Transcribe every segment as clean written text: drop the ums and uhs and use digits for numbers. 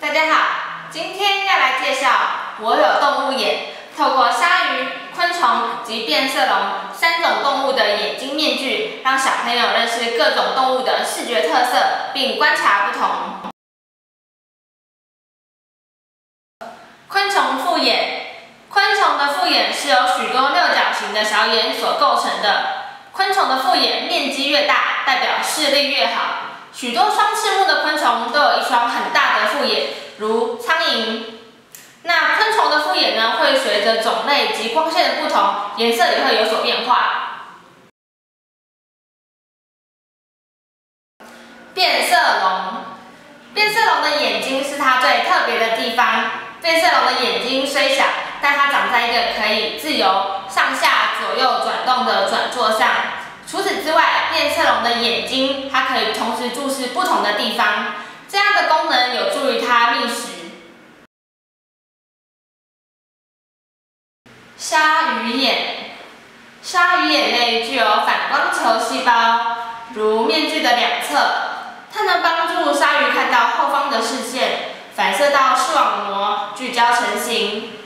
大家好，今天要来介绍我有动物眼，透过鲨鱼、昆虫及变色龙3种动物的眼睛面具，让小朋友认识各种动物的视觉特色，并观察不同。昆虫复眼，昆虫的复眼是由许多六角形的小眼所构成的。昆虫的复眼面积越大，代表视力越好。许多双翅目的昆虫都有一双很大的复眼，如苍蝇。那昆虫的复眼呢，会随着种类及光线的不同，颜色也会有所变化。变色龙，变色龙的眼睛是它最特别的地方。变色龙的眼睛虽小，但它长在一个可以自由上下左右转动的转座上。除此之外，变色龙的眼睛它可以同时注视不同的地方，这样的功能有助于它觅食。鲨鱼眼，鲨鱼眼内具有反光球细胞，如面具的两侧，它能帮助鲨鱼看到后方的视线，反射到视网膜，聚焦成型。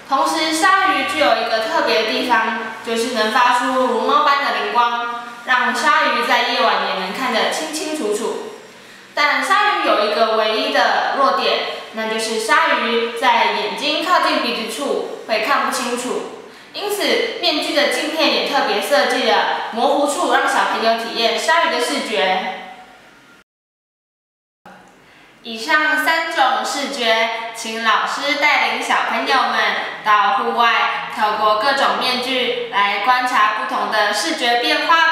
同时，鲨鱼具有一个特别的地方，就是能发出如猫般的灵光，让鲨鱼在夜晚也能看得清清楚楚。但鲨鱼有一个唯一的弱点，那就是鲨鱼在眼睛靠近鼻子处会看不清楚，因此面具的镜片也特别设计了模糊处，让小朋友体验鲨鱼的视觉。以上3种视觉，请老师带领小朋友们到户外，透过各种面具来观察不同的视觉变化。